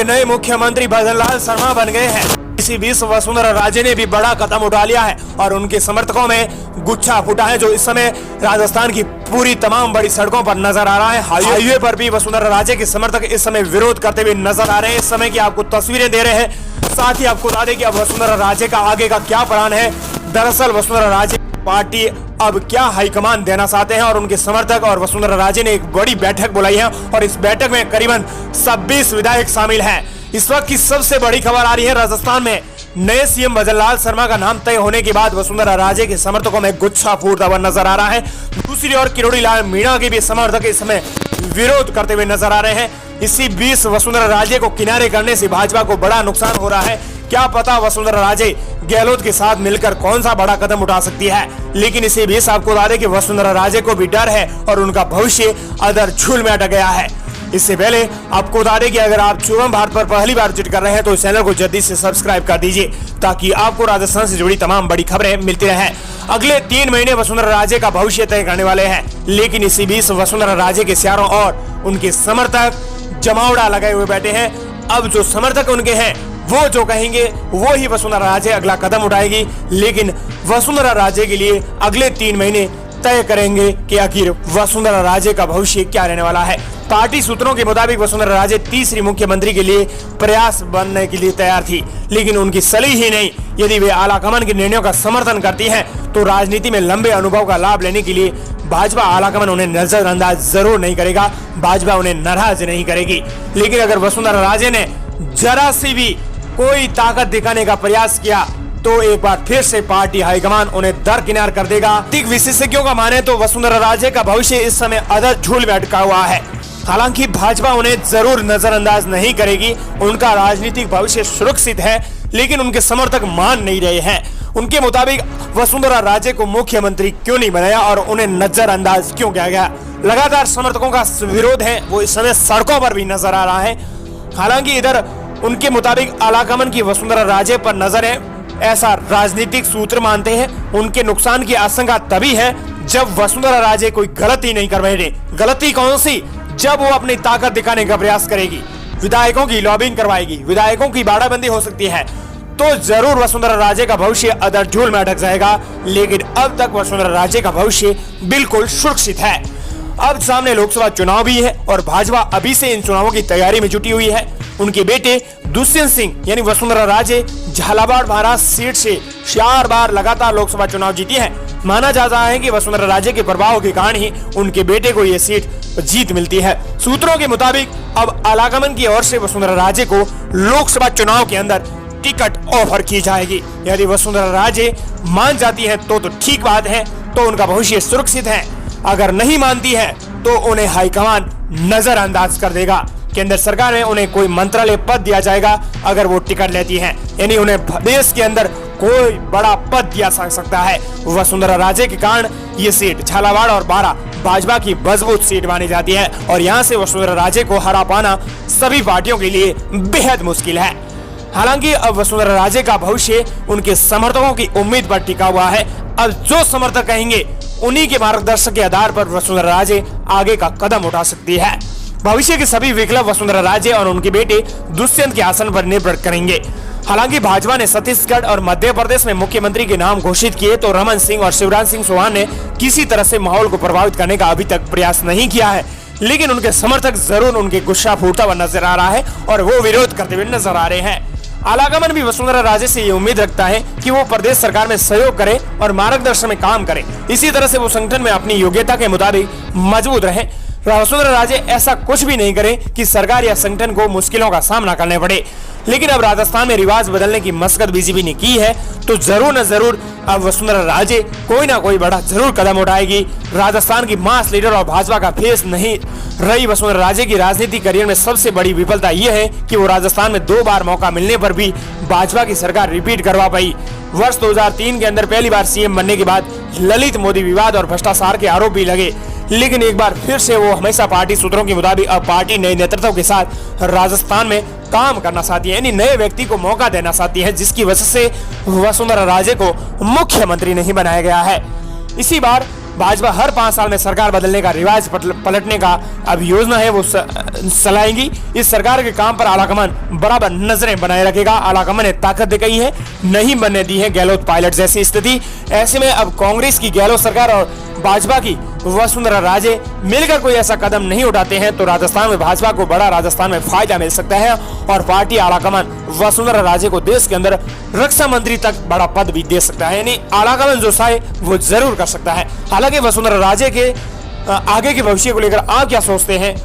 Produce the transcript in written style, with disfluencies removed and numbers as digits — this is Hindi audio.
के नए मुख्यमंत्री भजनलाल शर्मा बन गए हैं। इसी बीच वसुंधरा राजे ने भी बड़ा कदम उठा लिया है और उनके समर्थकों में गुच्छा फूटा है, जो इस समय राजस्थान की पूरी तमाम बड़ी सड़कों पर नजर आ रहा है। हाईवे पर भी वसुंधरा राजे के समर्थक इस समय विरोध करते हुए नजर आ रहे हैं। इस समय की आपको तस्वीरें दे रहे हैं। साथ ही आपको बता दें कि अब वसुंधरा राजे का आगे का क्या प्लान है। दरअसल वसुंधरा राजे पार्टी अब क्या हाईकमान देना चाहते हैं और उनके समर्थक और वसुंधरा राजे ने एक बड़ी बैठक बुलाई है और इस बैठक में करीबन 26 विधायक शामिल हैं। इस वक्त की सबसे बड़ी खबर आ रही है, राजस्थान में नए सीएम भजनलाल शर्मा का नाम तय होने के बाद वसुंधरा राजे के समर्थकों में गुच्छा फूटता हुआ नजर आ रहा है। दूसरी ओर किरोड़ी लाल मीणा के भी समर्थक इस समय विरोध करते हुए नजर आ रहे हैं। इसी बीच वसुंधरा राजे को किनारे करने से भाजपा को बड़ा नुकसान हो रहा है। क्या पता वसुंधरा राजे गहलोत के साथ मिलकर कौन सा बड़ा कदम उठा सकती है। लेकिन इसी बीच आपको बता दें कि वसुंधरा राजे को भी डर है और उनका भविष्य अधर-झूल में अटक गया है। इससे पहले आपको बता दें कि अगर आप चुरम भारत पर पहली बार विजिट कर रहे हैं तो इस चैनल को जल्दी से सब्सक्राइब कर दीजिए ताकि आपको राजस्थान से जुड़ी तमाम बड़ी खबरें मिलती रहे। अगले 3 महीने वसुंधरा राजे का भविष्य तय करने वाले हैं। लेकिन इसी बीच वसुंधरा राजे के चारों ओर उनके समर्थक जमावड़ा लगाए हुए बैठे हैं। अब जो समर्थक उनके हैं वो जो कहेंगे वो ही वसुंधरा राजे अगला कदम उठाएगी। लेकिन वसुंधरा राजे के लिए अगले 3 महीने तय करेंगे कि आखिर वसुंधरा राजे का भविष्य क्या रहने वाला है। पार्टी सूत्रों के मुताबिक वसुंधरा राजे तीसरी मुख्यमंत्री के लिए प्रयास बनने के लिए तैयार थी, लेकिन उनकी सलीह ही नहीं। यदि वे आलाकमान के निर्णयों का समर्थन करती हैं तो राजनीति में लंबे अनुभव का लाभ लेने के लिए भाजपा आलाकमान उन्हें नजरअंदाज जरूर नहीं करेगा, भाजपा उन्हें नाराज नहीं करेगी। लेकिन अगर वसुंधरा राजे ने जरा सी भी कोई ताकत दिखाने का प्रयास किया तो एक बार फिर से पार्टी हाईकमान उन्हें दरकिनार कर देगा। विशेषज्ञों का माने तो वसुंधरा राजे का भविष्य इस समय अधर-झूल में अटका हुआ है। हालांकि भाजपा उन्हें जरूर नजरअंदाज नहीं करेगी, उनका राजनीतिक भविष्य सुरक्षित है, लेकिन उनके समर्थक मान नहीं रहे हैं। उनके मुताबिक वसुंधरा राजे को मुख्यमंत्री क्यों नहीं बनाया और उन्हें नजरअंदाज क्यों किया गया। लगातार समर्थकों का विरोध है वो इस समय सड़कों पर भी नजर आ रहा है। हालांकि इधर उनके मुताबिक आलाकमान की वसुंधरा राजे पर नजर है, ऐसा राजनीतिक सूत्र मानते हैं। उनके नुकसान की आशंका तभी है जब वसुंधरा राजे कोई गलती नहीं कर रहे। गलती कौन सी? जब वो अपनी ताकत दिखाने का प्रयास करेगी, विधायकों की लॉबिंग करवाएगी, विधायकों की बाड़ाबंदी हो सकती है, तो जरूर वसुंधरा राजे का भविष्य अधर-झूल में अटक जाएगा। लेकिन अब तक वसुंधरा राजे का भविष्य बिल्कुल सुरक्षित है। अब सामने लोकसभा चुनाव भी है और भाजपा अभी से इन चुनावों की तैयारी में जुटी हुई है। उनके बेटे दुष्यंत सिंह यानी वसुंधरा राजे झालावाड़ महाराष्ट्र सीट से 4 बार लगातार लोकसभा चुनाव जीती है। माना जाता है कि वसुंधरा राजे के प्रभाव के कारण ही उनके बेटे को यह सीट जीत मिलती है। सूत्रों के मुताबिक अब आलाकमान की ओर से वसुंधरा राजे को लोकसभा चुनाव के अंदर टिकट ऑफर की जाएगी। यदि वसुंधरा राजे मान जाती है तो ठीक बात है, तो उनका भविष्य सुरक्षित है। अगर नहीं मानती है तो उन्हें हाईकमान नजरअंदाज कर देगा। केंद्र सरकार में उन्हें कोई मंत्रालय पद दिया जाएगा अगर वो टिकट लेती हैं, यानी उन्हें देश के अंदर कोई बड़ा पद दिया जा सकता है। वसुंधरा राजे के कारण ये सीट झालावाड़ और बारां भाजपा की मजबूत सीट मानी जाती है और यहाँ से वसुंधरा राजे को हरा पाना सभी पार्टियों के लिए बेहद मुश्किल है। हालांकि अब वसुंधरा राजे का भविष्य उनके समर्थकों की उम्मीद पर टिका हुआ है। अब जो समर्थक कहेंगे उन्हीं के मार्गदर्शन के आधार पर वसुंधरा राजे आगे का कदम उठा सकती है। भविष्य के सभी विकल्प वसुंधरा राजे और उनके बेटे दुष्यंत के आसन पर निर्भर करेंगे। हालांकि भाजपा ने छत्तीसगढ़ और मध्य प्रदेश में मुख्यमंत्री के नाम घोषित किए तो रमन सिंह और शिवराज सिंह चौहान ने किसी तरह से माहौल को प्रभावित करने का अभी तक प्रयास नहीं किया है। लेकिन उनके समर्थक जरूर उनके गुस्सा फूटता हुआ नजर आ रहा है और वो विरोध करते हुए नजर आ रहे हैं। आलाकमान भी वसुंधरा राजे से ये उम्मीद रखता है कि वो प्रदेश सरकार में सहयोग करे और मार्गदर्शन में काम करे। इसी तरह से वो संगठन में अपनी योग्यता के मुताबिक मजबूत रहे। वसुंधरा राजे ऐसा कुछ भी नहीं करे कि सरकार या संगठन को मुश्किलों का सामना करने पड़े। लेकिन अब राजस्थान में रिवाज बदलने की मशक्कत बीजेपी ने की है तो जरूर न जरूर अब वसुंधरा राजे कोई ना कोई बड़ा जरूर कदम उठाएगी। राजस्थान की मास लीडर और भाजपा का फेस नहीं रही वसुंधरा राजे की राजनीतिक करियर में सबसे बड़ी विफलता यह है कि वो राजस्थान में 2 बार मौका मिलने पर भी भाजपा की सरकार रिपीट करवा पाई। वर्ष 2003 के अंदर पहली बार सीएम बनने के बाद ललित मोदी विवाद और भ्रष्टाचार के आरोप भी लगे, लेकिन एक बार फिर से वो हमेशा पार्टी सूत्रों के मुताबिक अब पार्टी नए नेतृत्व के साथ राजस्थान में काम करना चाहती है, यानी नए व्यक्ति को मौका देना चाहती है, जिसकी वजह से वसुंधरा राजे को मुख्यमंत्री नहीं बनाया गया है। इसी बार भाजपा हर 5 साल में सरकार बदलने का रिवाज पलटने का अब योजना है वो चलाएंगी। इस सरकार के काम पर आलाकमान बराबर नजरें बनाए रखेगा। आलाकमान ने ताकत दिखाई है, नहीं बनने दी है गहलोत पायलट जैसी स्थिति। ऐसे में अब कांग्रेस की गहलोत सरकार और भाजपा की वसुंधरा राजे मिलकर कोई ऐसा कदम नहीं उठाते हैं तो राजस्थान में भाजपा को बड़ा राजस्थान में फायदा मिल सकता है और पार्टी आलाकमान वसुंधरा राजे को देश के अंदर रक्षा मंत्री तक बड़ा पद भी दे सकता है, यानी आलाकमान जो चाहे वो जरूर कर सकता है। हालांकि वसुंधरा राजे के आगे के भविष्य को लेकर आप क्या सोचते हैं